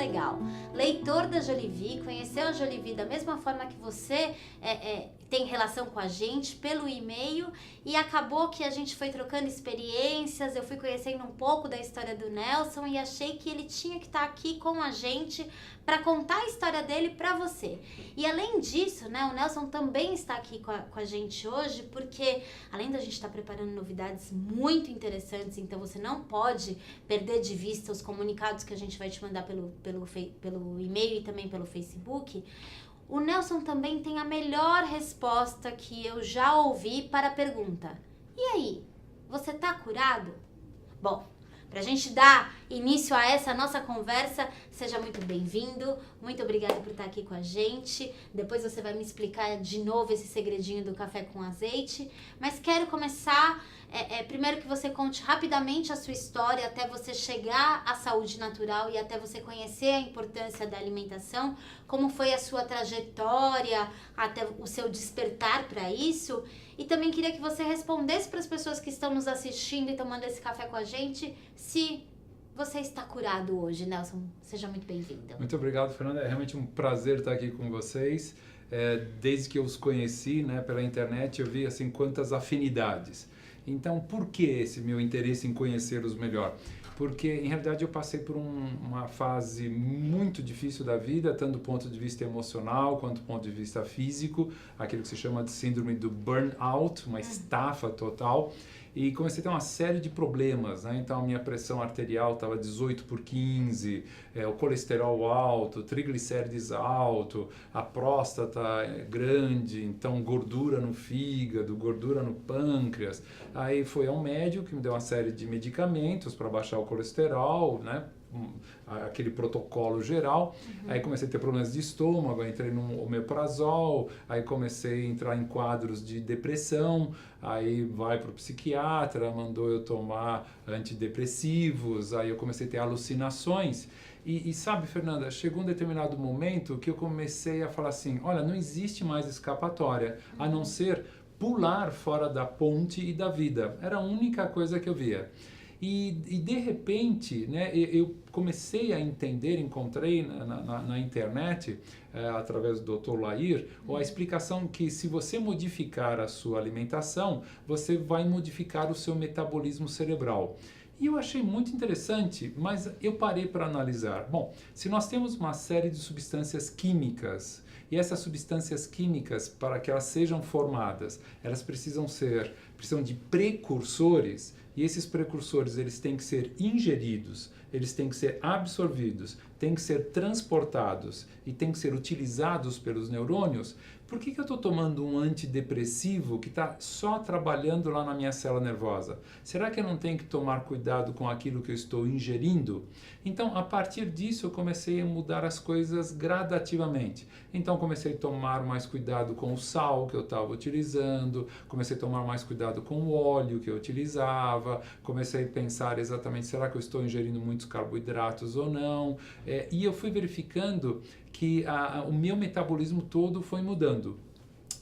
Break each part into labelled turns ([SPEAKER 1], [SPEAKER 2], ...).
[SPEAKER 1] legal. Leitor da Jolivie, conheceu a Jolivie da mesma forma que você tem relação com a gente, pelo e-mail, e acabou que a gente foi trocando experiências, eu fui conhecendo um pouco da história do Nelson e achei que ele tinha que estar aqui com a gente para contar a história dele para você. E além disso, né, o Nelson também está aqui com a gente hoje, porque além da gente estar preparando novidades muito interessantes, então você não pode perder de vista os comunicados que a gente vai te mandar pelo e-mail e também pelo Facebook. O Nelson também tem a melhor resposta que eu já ouvi para a pergunta: e aí, você tá curado? Bom, pra gente dar início a essa nossa conversa, seja muito bem-vindo, muito obrigada por estar aqui com a gente. Depois você vai me explicar de novo esse segredinho do café com azeite, mas quero começar, primeiro que você conte rapidamente a sua história até você chegar à saúde natural e até você conhecer a importância da alimentação, como foi a sua trajetória até o seu despertar para isso. E também queria que você respondesse para as pessoas que estão nos assistindo e tomando esse café com a gente, se você está curado hoje. Nelson, seja muito bem-vindo.
[SPEAKER 2] Muito obrigado, Fernanda. É realmente um prazer estar aqui com vocês. Desde que eu os conheci, né, pela internet, eu vi assim, quantas afinidades. Então, por que esse meu interesse em conhecê-los melhor? Porque, em realidade, eu passei por uma fase muito difícil da vida, tanto do ponto de vista emocional quanto do ponto de vista físico, aquilo que se chama de síndrome do burnout, uma estafa total. E comecei a ter uma série de problemas, né? Então a minha pressão arterial estava 18/15, o colesterol alto, triglicérides alto, a próstata grande, então gordura no fígado, gordura no pâncreas. Aí foi ao médico que me deu uma série de medicamentos para baixar o colesterol, né? Aquele protocolo geral. Aí comecei a ter problemas de estômago, aí entrei no omeprazol, aí comecei a entrar em quadros de depressão, aí vai para o psiquiatra, mandou eu tomar antidepressivos, aí eu comecei a ter alucinações. E sabe, Fernanda, chegou um determinado momento que eu comecei a falar assim, olha, não existe mais escapatória, a não ser pular fora da ponte e da vida. Era a única coisa que eu via. E de repente, né, eu comecei a entender, encontrei na internet, através do Dr. Lair, a explicação que se você modificar a sua alimentação, você vai modificar o seu metabolismo cerebral. E eu achei muito interessante, mas eu parei para analisar. Bom, se nós temos uma série de substâncias químicas, e essas substâncias químicas, para que elas sejam formadas, elas precisam de precursores, e esses precursores eles têm que ser ingeridos, eles têm que ser absorvidos, têm que ser transportados e têm que ser utilizados pelos neurônios. Por que eu estou tomando um antidepressivo que está só trabalhando lá na minha célula nervosa? Será que eu não tenho que tomar cuidado com aquilo que eu estou ingerindo? Então, a partir disso, eu comecei a mudar as coisas gradativamente. Então, comecei a tomar mais cuidado com o sal que eu estava utilizando, comecei a tomar mais cuidado com o óleo que eu utilizava, comecei a pensar exatamente, será que eu estou ingerindo muitos carboidratos ou não? E eu fui verificando que o meu metabolismo todo foi mudando.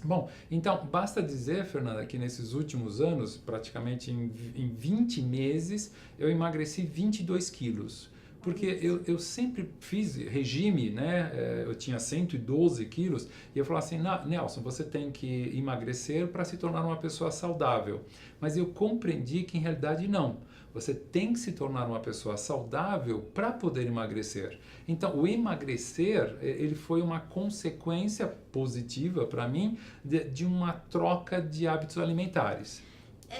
[SPEAKER 2] Bom, então basta dizer, Fernanda, que nesses últimos anos, praticamente em 20 meses, eu emagreci 22 quilos. Porque eu sempre fiz regime, né? Eu tinha 112 quilos e eu falava assim, Nelson, você tem que emagrecer para se tornar uma pessoa saudável. Mas eu compreendi que em realidade não. Você tem que se tornar uma pessoa saudável para poder emagrecer. Então, o emagrecer, ele foi uma consequência positiva para mim de uma troca de hábitos alimentares.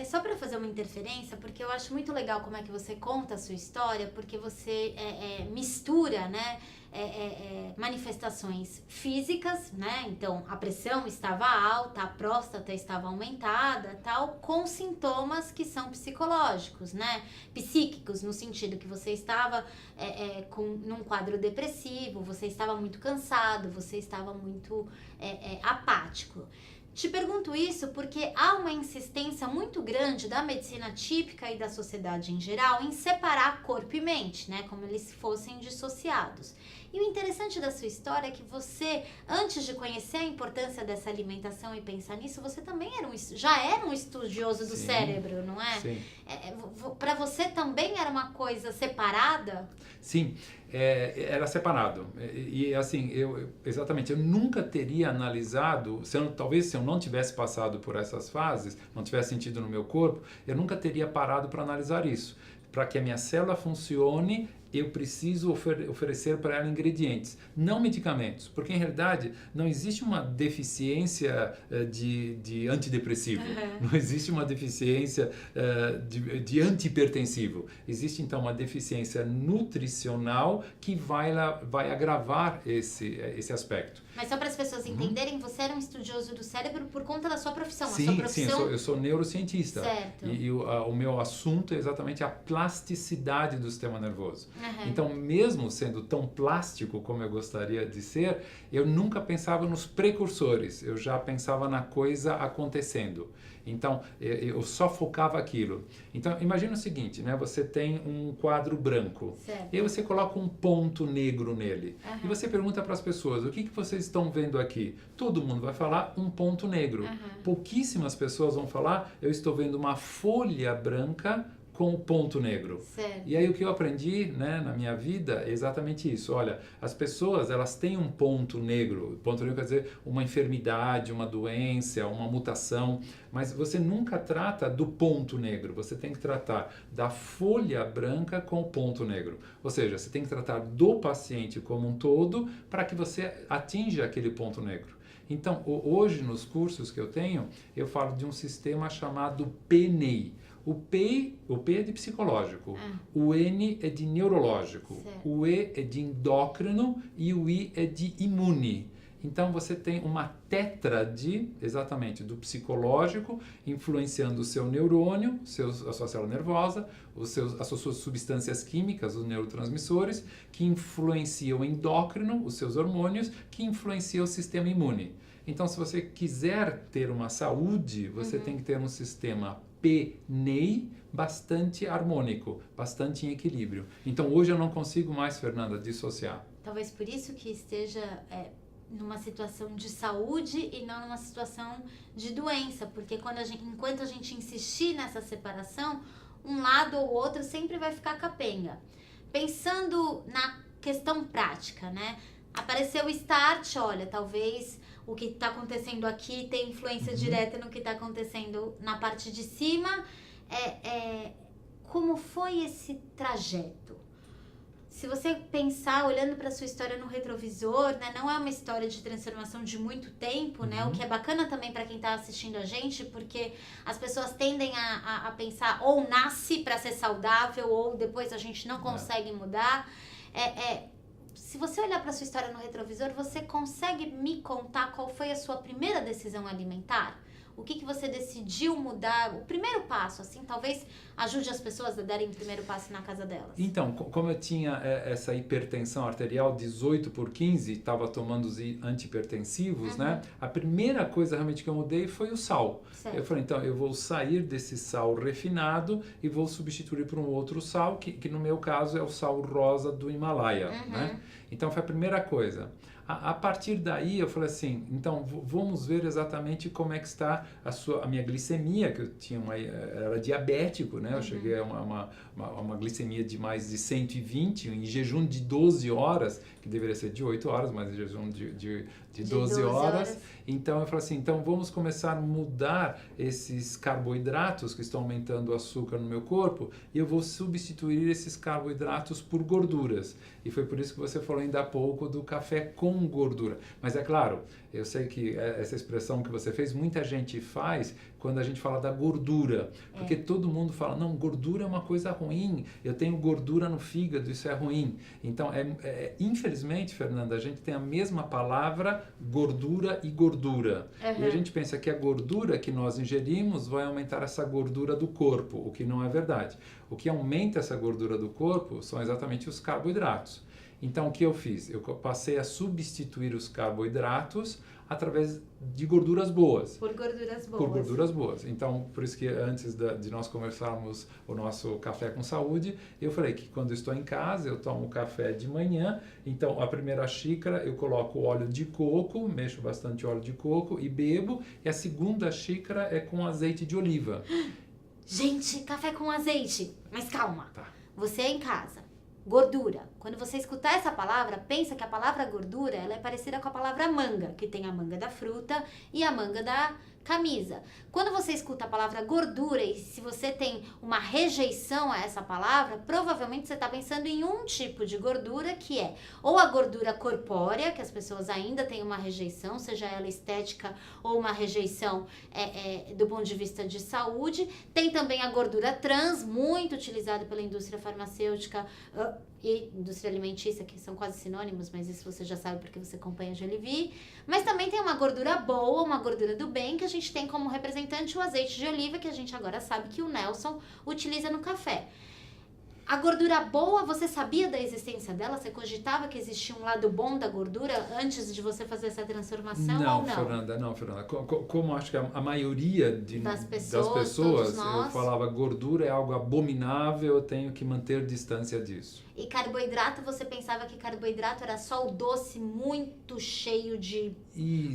[SPEAKER 1] Só para fazer uma interferência, porque eu acho muito legal como é que você conta a sua história, porque você mistura, né, manifestações físicas, né, então a pressão estava alta, a próstata estava aumentada, tal, com sintomas que são psicológicos, né, psíquicos, no sentido que você estava num quadro depressivo, você estava muito cansado, você estava muito apático. Te pergunto isso porque há uma insistência muito grande da medicina típica e da sociedade em geral em separar corpo e mente, né, como eles fossem dissociados. E o interessante da sua história é que você, antes de conhecer a importância dessa alimentação e pensar nisso, você também já era um estudioso do
[SPEAKER 2] Sim,
[SPEAKER 1] cérebro, não é?
[SPEAKER 2] Sim.
[SPEAKER 1] Para você também era uma coisa separada?
[SPEAKER 2] Sim, era separado. E assim, exatamente, eu nunca teria analisado, talvez se eu não tivesse passado por essas fases, não tivesse sentido no meu corpo, eu nunca teria parado para analisar isso. Para que a minha célula funcione, eu preciso oferecer para ela ingredientes, não medicamentos, porque em realidade não existe uma deficiência de antidepressivo, não existe uma deficiência de antihipertensivo, existe então uma deficiência nutricional que vai agravar esse aspecto.
[SPEAKER 1] Mas só para as pessoas entenderem, você era um estudioso do cérebro por conta da sua profissão.
[SPEAKER 2] Sim,
[SPEAKER 1] a sua profissão...
[SPEAKER 2] eu sou neurocientista.
[SPEAKER 1] Certo.
[SPEAKER 2] E o meu assunto é exatamente a plasticidade do sistema nervoso. Então, mesmo sendo tão plástico como eu gostaria de ser, eu nunca pensava nos precursores, eu já pensava na coisa acontecendo. Então, eu só focava aquilo. Então, imagina o seguinte, né? Você tem um quadro branco.
[SPEAKER 1] Certo.
[SPEAKER 2] E aí você coloca um ponto negro nele. E você pergunta para as pessoas, o que vocês estão vendo aqui? Todo mundo vai falar um ponto negro. Pouquíssimas pessoas vão falar, eu estou vendo uma folha branca com o ponto negro.
[SPEAKER 1] Certo.
[SPEAKER 2] E aí o que eu aprendi, né, na minha vida é exatamente isso. Olha, as pessoas, elas têm um ponto negro. Ponto negro quer dizer uma enfermidade, uma doença, uma mutação, mas você nunca trata do ponto negro. Você tem que tratar da folha branca com o ponto negro. Ou seja, você tem que tratar do paciente como um todo para que você atinja aquele ponto negro. Então, hoje nos cursos que eu tenho, eu falo de um sistema chamado PNEI. O P é de psicológico, o N é de neurológico,
[SPEAKER 1] certo.
[SPEAKER 2] O E é de endócrino e o I é de imune. Então você tem uma tétrade, exatamente, do psicológico, influenciando o seu neurônio, a sua célula nervosa, as suas substâncias químicas, os neurotransmissores, que influenciam o endócrino, os seus hormônios, que influenciam o sistema imune. Então, se você quiser ter uma saúde, você tem que ter um sistema PNEI bastante harmônico, bastante em equilíbrio. Então, hoje eu não consigo mais, Fernanda, dissociar.
[SPEAKER 1] Talvez por isso que esteja numa situação de saúde e não numa situação de doença, porque enquanto a gente insistir nessa separação, um lado ou outro sempre vai ficar capenga. Pensando na questão prática, né? Apareceu o start, olha, talvez o que está acontecendo aqui tem influência direta no que está acontecendo na parte de cima. Como foi esse trajeto? Se você pensar, olhando para a sua história no retrovisor, né, não é uma história de transformação de muito tempo, né? O que é bacana também para quem está assistindo a gente, porque as pessoas tendem a pensar ou nasce para ser saudável ou depois a gente não consegue mudar. Se você olhar para a sua história no retrovisor, você consegue me contar qual foi a sua primeira decisão alimentar? O que você decidiu mudar? O primeiro passo, assim, talvez ajude as pessoas a darem o primeiro passo na casa delas.
[SPEAKER 2] Então, como eu tinha essa hipertensão arterial 18/15, estava tomando os antihipertensivos, né? A primeira coisa realmente que eu mudei foi o sal.
[SPEAKER 1] Certo.
[SPEAKER 2] Eu falei, então, eu vou sair desse sal refinado e vou substituir por um outro sal, que no meu caso é o sal rosa do Himalaia, né? Então, foi a primeira coisa. A partir daí eu falei assim, então vamos ver exatamente como é que está a minha glicemia, que eu tinha era diabético, né? Eu cheguei a uma glicemia de mais de 120 em jejum de 12 horas, que deveria ser de 8 horas, mas em jejum de 12 horas. Então eu falei assim, então vamos começar a mudar esses carboidratos que estão aumentando o açúcar no meu corpo e eu vou substituir esses carboidratos por gorduras. E foi por isso que você falou ainda há pouco do café com gordura. Mas é claro, eu sei que essa expressão que você fez, muita gente faz quando a gente fala da gordura. Porque todo mundo fala, não, gordura é uma coisa ruim, eu tenho gordura no fígado, isso é ruim. Então, infelizmente, Fernanda, a gente tem a mesma palavra gordura e gordura. E a gente pensa que a gordura que nós ingerimos vai aumentar essa gordura do corpo, o que não é verdade. O que aumenta essa gordura do corpo são exatamente os carboidratos. Então, o que eu fiz? Eu passei a substituir os carboidratos através de gorduras boas.
[SPEAKER 1] Por gorduras boas.
[SPEAKER 2] Por gorduras boas. Então, por isso que antes de nós conversarmos o nosso café com saúde, eu falei que quando eu estou em casa, eu tomo café de manhã. Então, a primeira xícara eu coloco óleo de coco, mexo bastante óleo de coco e bebo. E a segunda xícara é com azeite de oliva.
[SPEAKER 1] Gente, café com azeite. Mas calma.
[SPEAKER 2] Tá.
[SPEAKER 1] Você é em casa. Gordura. Quando você escutar essa palavra, pensa que a palavra gordura ela é parecida com a palavra manga, que tem a manga da fruta e a manga da camisa. Quando você escuta a palavra gordura e se você tem uma rejeição a essa palavra, provavelmente você está pensando em um tipo de gordura que é ou a gordura corpórea, que as pessoas ainda têm uma rejeição, seja ela estética ou uma rejeição do ponto de vista de saúde. Tem também a gordura trans, muito utilizada pela indústria farmacêutica e indústria alimentícia, que são quase sinônimos, mas isso você já sabe porque você acompanha a Jollibee. Mas também tem uma gordura boa, uma gordura do bem, que a gente tem como representante o azeite de oliva, que a gente agora sabe que o Nelson utiliza no café. A gordura boa, você sabia da existência dela? Você cogitava que existia um lado bom da gordura antes de você fazer essa transformação ou não?
[SPEAKER 2] Fernanda. Como acho que a maioria das pessoas
[SPEAKER 1] todos
[SPEAKER 2] eu
[SPEAKER 1] nós.
[SPEAKER 2] falava gordura é algo abominável, eu tenho que manter distância disso.
[SPEAKER 1] E carboidrato, você pensava que carboidrato era só o doce muito cheio de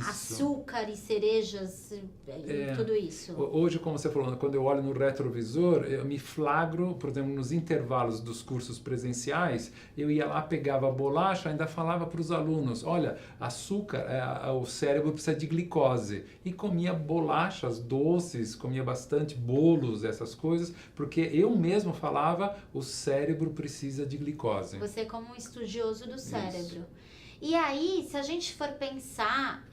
[SPEAKER 1] açúcar e cerejas e tudo isso.
[SPEAKER 2] Hoje, como você falou, quando eu olho no retrovisor, eu me flagro, por exemplo, nos intervalos dos cursos presenciais, eu ia lá, pegava a bolacha, ainda falava para os alunos, olha, açúcar, o cérebro precisa de glicose. E comia bolachas doces, comia bastante bolos, essas coisas, porque eu mesmo falava, o cérebro precisa de glicose.
[SPEAKER 1] Você como um estudioso do cérebro.
[SPEAKER 2] Isso.
[SPEAKER 1] E aí, se a gente for pensar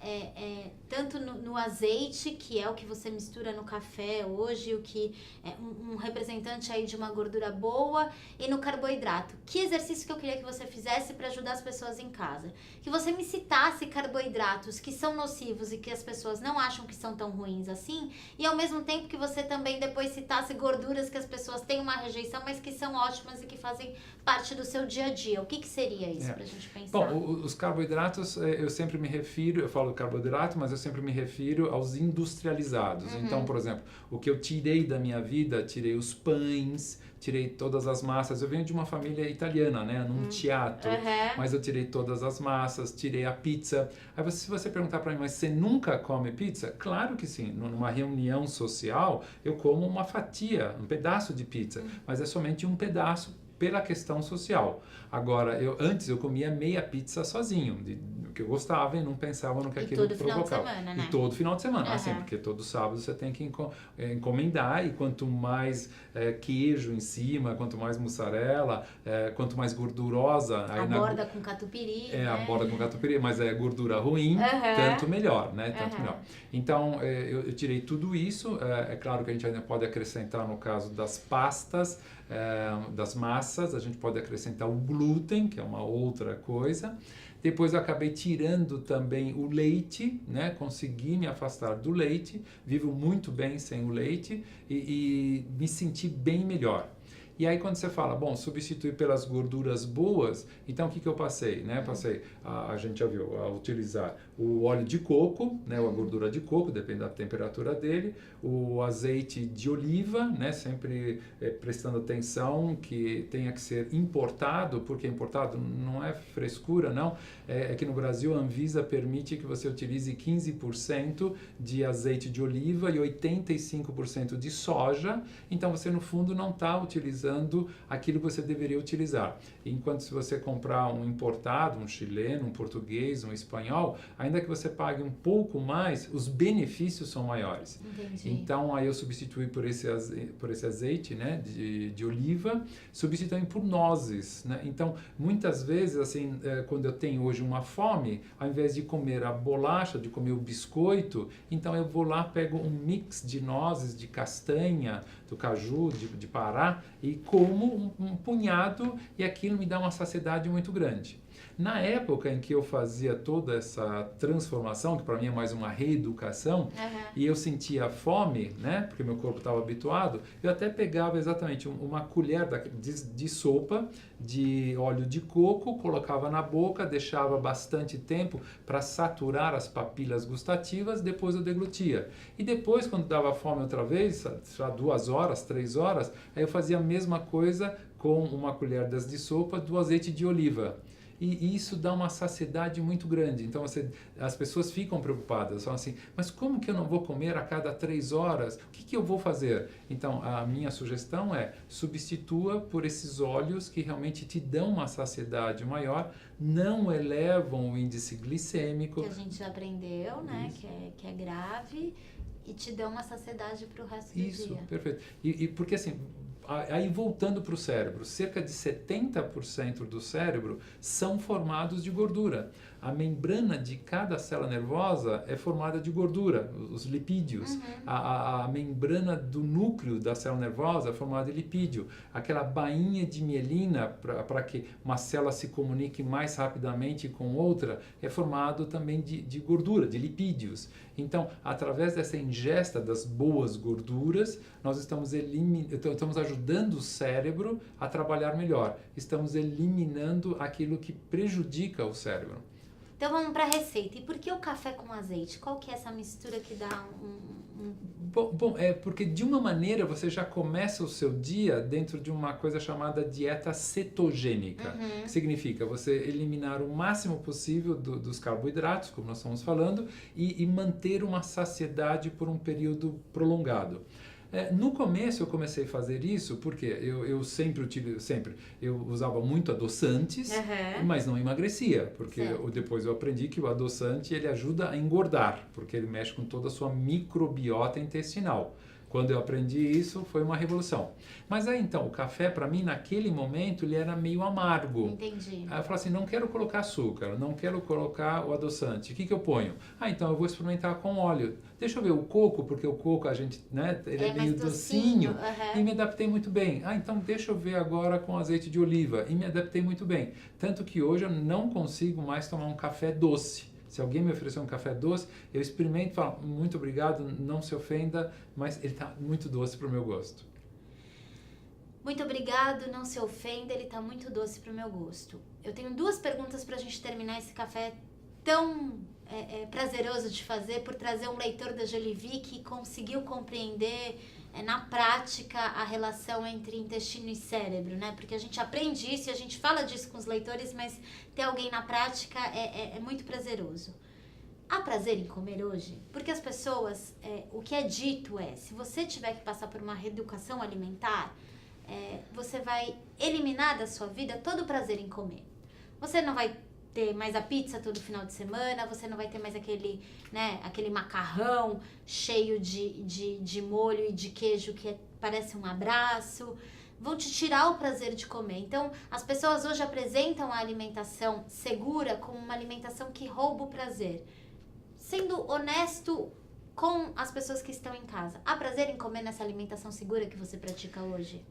[SPEAKER 1] tanto no azeite, que é o que você mistura no café hoje, o que é um representante aí de uma gordura boa, e no carboidrato. Que exercício que eu queria que você fizesse para ajudar as pessoas em casa? Que você me citasse carboidratos que são nocivos e que as pessoas não acham que são tão ruins assim, e ao mesmo tempo que você também depois citasse gorduras que as pessoas têm uma rejeição, mas que são ótimas e que fazem parte do seu dia a dia. O que seria isso pra gente pensar?
[SPEAKER 2] Bom, os carboidratos, eu sempre me refiro, eu falo carboidrato, mas eu sempre me refiro aos industrializados.
[SPEAKER 1] Uhum.
[SPEAKER 2] Então, por exemplo, o que eu tirei da minha vida, tirei os pães, tirei todas as massas. Eu venho de uma família italiana, né, num teatro, mas eu tirei todas as massas, tirei a pizza. Aí se você perguntar para mim, mas você nunca come pizza? Claro que sim. Numa reunião social, eu como uma fatia, um pedaço de pizza, mas é somente um pedaço pela questão social. Agora, antes eu comia meia pizza sozinho, do que eu gostava e não pensava no que aquilo provocava.
[SPEAKER 1] Todo final de semana, né?
[SPEAKER 2] E todo final de semana, assim, porque todo sábado você tem que encomendar e quanto mais queijo em cima, quanto mais mussarela, quanto mais gordurosa...
[SPEAKER 1] A borda com catupiry.
[SPEAKER 2] A borda com catupiry, mas é gordura ruim, tanto melhor, né? Tanto melhor. Então, eu tirei tudo isso. É claro que a gente ainda pode acrescentar, no caso das pastas, das massas, a gente pode acrescentar o glúten, que é uma outra coisa. Depois eu acabei tirando também o leite, né? Consegui me afastar do leite, vivo muito bem sem o leite e me senti bem melhor. E aí quando você fala, bom, substituir pelas gorduras boas, então o que eu passei? Né? Passei, a gente já viu, a utilizar o óleo de coco, né? A gordura de coco, depende da temperatura dele, o azeite de oliva, né? Sempre prestando atenção que tenha que ser importado, porque importado não é frescura, não. É que no Brasil a Anvisa permite que você utilize 15% de azeite de oliva e 85% de soja, então você no fundo não está utilizando aquilo que você deveria utilizar. Enquanto se você comprar um importado, um chileno, um português, um espanhol, ainda que você pague um pouco mais, os benefícios são maiores.
[SPEAKER 1] Entendi.
[SPEAKER 2] Então aí eu substituí por esse azeite, né, de oliva, substituí por nozes, né? Então muitas vezes assim, quando eu tenho hoje uma fome, ao invés de comer a bolacha, de comer o biscoito, então eu vou lá, pego um mix de nozes, de castanha, do caju, de Pará, e como um punhado, e aquilo me dá uma saciedade muito grande. Na época em que eu fazia toda essa transformação, que para mim é mais uma reeducação, e eu sentia fome, né, porque meu corpo estava habituado, eu até pegava exatamente uma colher de sopa de óleo de coco, colocava na boca, deixava bastante tempo para saturar as papilas gustativas, depois eu deglutia. E depois, quando dava fome outra vez, já 2 horas, 3 horas, aí eu fazia a mesma coisa com uma colher de sopa do azeite de oliva. E isso dá uma saciedade muito grande. Então, as pessoas ficam preocupadas, falam assim, mas como que eu não vou comer a cada 3 horas? O que eu vou fazer? Então, a minha sugestão é, substitua por esses óleos que realmente te dão uma saciedade maior, não elevam o índice glicêmico.
[SPEAKER 1] Que a gente já aprendeu, né? Que é grave e te dão uma saciedade para o resto do dia.
[SPEAKER 2] Isso, perfeito. E porque assim... Aí voltando para o cérebro, cerca de 70% do cérebro são formados de gordura. A membrana de cada célula nervosa é formada de gordura, os lipídios. A membrana do núcleo da célula nervosa é formada de lipídio. Aquela bainha de mielina para que uma célula se comunique mais rapidamente com outra é formado também de gordura, de lipídios. Então, através dessa ingesta das boas gorduras, nós estamos ajudando o cérebro a trabalhar melhor. Estamos eliminando aquilo que prejudica o cérebro.
[SPEAKER 1] Então vamos para a receita. E por que o café com azeite? Qual que é essa mistura que dá
[SPEAKER 2] Bom, é porque de uma maneira você já começa o seu dia dentro de uma coisa chamada dieta cetogênica. Que significa você eliminar o máximo possível dos carboidratos, como nós estamos falando, e manter uma saciedade por um período prolongado. No começo eu comecei a fazer isso porque eu eu usava muito adoçantes, mas não emagrecia, porque depois eu aprendi que o adoçante ele ajuda a engordar, porque ele mexe com toda a sua microbiota intestinal. Quando eu aprendi isso, foi uma revolução. Mas aí então, o café para mim naquele momento ele era meio amargo.
[SPEAKER 1] Entendi.
[SPEAKER 2] Aí eu falei assim, não quero colocar açúcar, não quero colocar o adoçante. O que eu ponho? Então eu vou experimentar com óleo. Deixa eu ver o coco, porque o coco a gente, né, ele é meio docinho. E me adaptei muito bem. Então deixa eu ver agora com azeite de oliva. E me adaptei muito bem. Tanto que hoje eu não consigo mais tomar um café doce. Se alguém me oferecer um café doce, eu experimento e falo, muito obrigado, não se ofenda, mas ele está muito doce para o meu gosto.
[SPEAKER 1] Muito obrigado, não se ofenda, ele está muito doce para o meu gosto. Eu tenho 2 perguntas para a gente terminar esse café tão prazeroso de fazer, por trazer um leitor da Jolivie que conseguiu compreender na prática a relação entre intestino e cérebro, né? Porque a gente aprende isso e a gente fala disso com os leitores, mas ter alguém na prática é muito prazeroso. Há prazer em comer hoje? Porque as pessoas, o que é dito se você tiver que passar por uma reeducação alimentar, você vai eliminar da sua vida todo o prazer em comer. Você não vai ter mais a pizza todo final de semana, você não vai ter mais aquele macarrão cheio de molho e de queijo que parece um abraço. Vão te tirar o prazer de comer. Então, as pessoas hoje apresentam a alimentação segura como uma alimentação que rouba o prazer. Sendo honesto com as pessoas que estão em casa. Há prazer em comer nessa alimentação segura que você pratica hoje?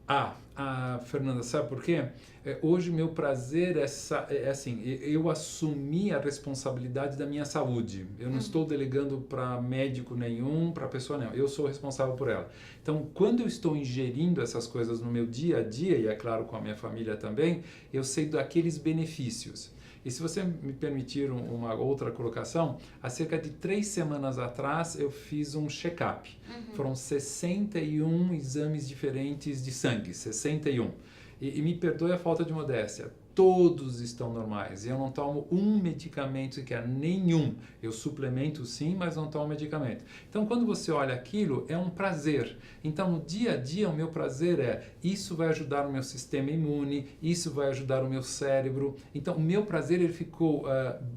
[SPEAKER 2] Fernanda, sabe por quê? Hoje meu prazer é assim, eu assumi a responsabilidade da minha saúde. Eu não estou delegando para médico nenhum, para pessoa nenhuma. Eu sou responsável por ela. Então, quando eu estou ingerindo essas coisas no meu dia a dia, e é claro com a minha família também, eu sei daqueles benefícios. E se você me permitir uma outra colocação, há cerca de 3 semanas atrás eu fiz um check-up. Foram 61 exames diferentes de sangue, 61. E me perdoe a falta de modéstia, todos estão normais. Eu não tomo um medicamento sequer, nenhum. Eu suplemento sim, mas não tomo medicamento. Então, quando você olha aquilo, é um prazer. Então, no dia a dia, o meu prazer isso vai ajudar o meu sistema imune, isso vai ajudar o meu cérebro. Então, o meu prazer, ele ficou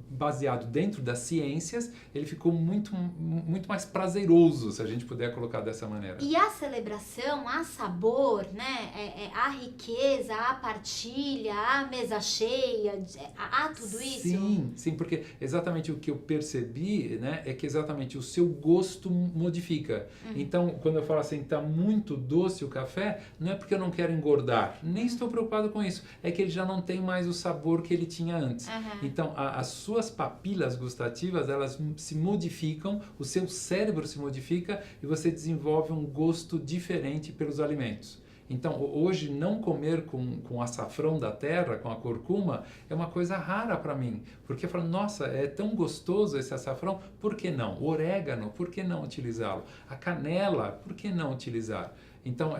[SPEAKER 2] baseado dentro das ciências, ele ficou muito, muito mais prazeroso, se a gente puder colocar dessa maneira.
[SPEAKER 1] E a celebração, a sabor, né? A riqueza, a partilha, a mesa barriga cheia, há tudo isso?
[SPEAKER 2] Sim, porque exatamente o que eu percebi, né, é que exatamente o seu gosto modifica. Então, quando eu falo assim, tá muito doce o café, não é porque eu não quero engordar, nem estou preocupado com isso, é que ele já não tem mais o sabor que ele tinha antes. Então, as suas papilas gustativas, elas se modificam, o seu cérebro se modifica e você desenvolve um gosto diferente pelos alimentos. Então, hoje, não comer com açafrão da terra, com a curcuma, é uma coisa rara para mim. Porque eu falo, nossa, é tão gostoso esse açafrão, por que não? O orégano, por que não utilizá-lo? A canela, por que não utilizar? Então,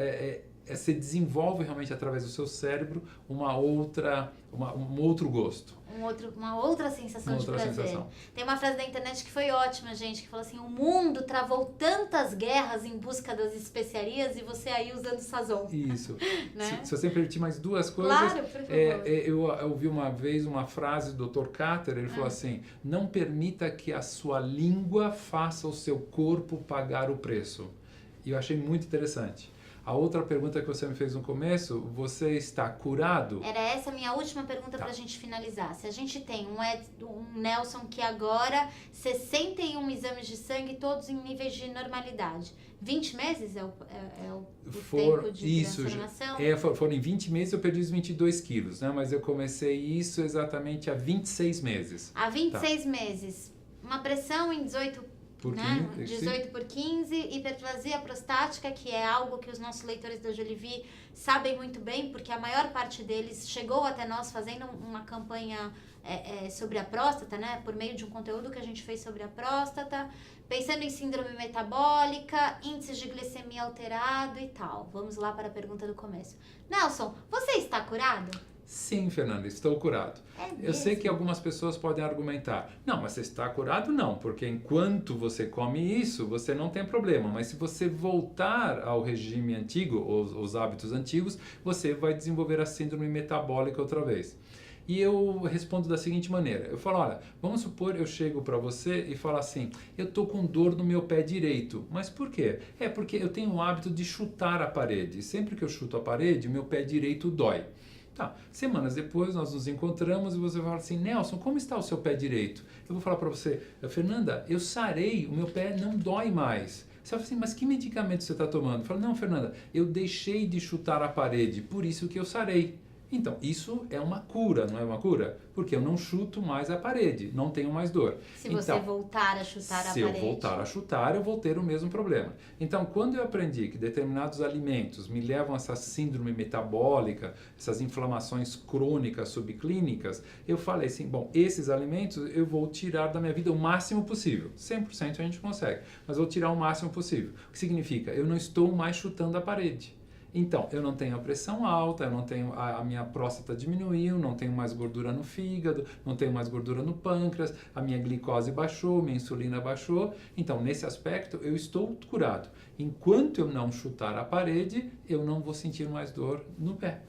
[SPEAKER 2] você desenvolve realmente através do seu cérebro um outro gosto.
[SPEAKER 1] Uma outra sensação de prazer.
[SPEAKER 2] Sensação.
[SPEAKER 1] Tem uma frase da internet que foi ótima, gente, que falou assim, o mundo travou tantas guerras em busca das especiarias e você aí usando sazon.
[SPEAKER 2] Isso.
[SPEAKER 1] Né?
[SPEAKER 2] Se você permitir mais duas coisas,
[SPEAKER 1] claro, por favor.
[SPEAKER 2] Eu ouvi uma vez uma frase do Dr. Katter, ele falou assim, não permita que a sua língua faça o seu corpo pagar o preço. E eu achei muito interessante. A outra pergunta que você me fez no começo, você está curado?
[SPEAKER 1] Era essa a minha última pergunta para a gente finalizar. Se a gente tem um Nelson que agora 61 exames de sangue, todos em níveis de normalidade. 20 meses é o tempo de transformação?
[SPEAKER 2] Foram em 20 meses eu perdi os 22 quilos, né? Mas eu comecei isso exatamente há 26 meses.
[SPEAKER 1] Há 26 meses. Uma pressão em 18 por 15, hiperplasia prostática, que é algo que os nossos leitores da Jolivie sabem muito bem, porque a maior parte deles chegou até nós fazendo uma campanha sobre a próstata, né? Por meio de um conteúdo que a gente fez sobre a próstata, pensando em síndrome metabólica, índices de glicemia alterado e tal. Vamos lá para a pergunta do começo. Nelson, você está curado?
[SPEAKER 2] Sim, Fernanda, estou curado. Eu sei que algumas pessoas podem argumentar, não, mas você está curado? Não, porque enquanto você come isso, você não tem problema. Mas se você voltar ao regime antigo, os hábitos antigos, você vai desenvolver a síndrome metabólica outra vez. E eu respondo da seguinte maneira, eu falo, olha, vamos supor eu chego para você e falo assim, eu tô com dor no meu pé direito, mas por quê? É porque eu tenho o hábito de chutar a parede, e sempre que eu chuto a parede, meu pé direito dói. Tá, semanas depois nós nos encontramos e você vai falar assim, Nelson, como está o seu pé direito? Eu vou falar para você, Fernanda, eu sarei, o meu pé não dói mais. Você fala assim, mas que medicamento você está tomando? Eu falo, não, Fernanda, eu deixei de chutar a parede, por isso que eu sarei. Então, isso é uma cura, não é uma cura? Porque eu não chuto mais a parede, não tenho mais dor.
[SPEAKER 1] Se você voltar a chutar a parede.
[SPEAKER 2] Se eu voltar a chutar, eu vou ter o mesmo problema. Então, quando eu aprendi que determinados alimentos me levam a essa síndrome metabólica, essas inflamações crônicas subclínicas, eu falei assim, bom, esses alimentos eu vou tirar da minha vida o máximo possível. 100% a gente consegue, mas vou tirar o máximo possível. O que significa? Eu não estou mais chutando a parede. Então, eu não tenho a pressão alta, eu não tenho a minha próstata diminuiu, não tenho mais gordura no fígado, não tenho mais gordura no pâncreas, a minha glicose baixou, minha insulina baixou. Então, nesse aspecto, eu estou curado. Enquanto eu não chutar a parede, eu não vou sentir mais dor no pé.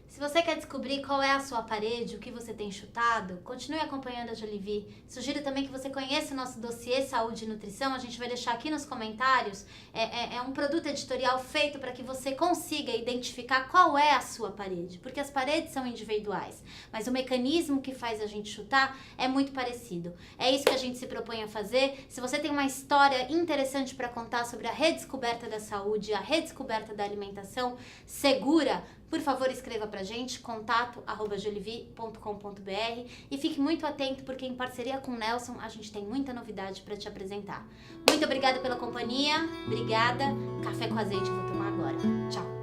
[SPEAKER 1] Se você quer descobrir qual é a sua parede, o que você tem chutado, continue acompanhando a Jolivie. Sugiro também que você conheça o nosso dossiê Saúde e Nutrição, a gente vai deixar aqui nos comentários. É um produto editorial feito para que você consiga identificar qual é a sua parede, porque as paredes são individuais, mas o mecanismo que faz a gente chutar é muito parecido. É isso que a gente se propõe a fazer. Se você tem uma história interessante para contar sobre a redescoberta da saúde, a redescoberta da alimentação segura, por favor, escreva pra gente, contato@jolivie.com.br, e fique muito atento porque em parceria com o Nelson a gente tem muita novidade para te apresentar. Muito obrigada pela companhia, obrigada. Café com azeite eu vou tomar agora. Tchau.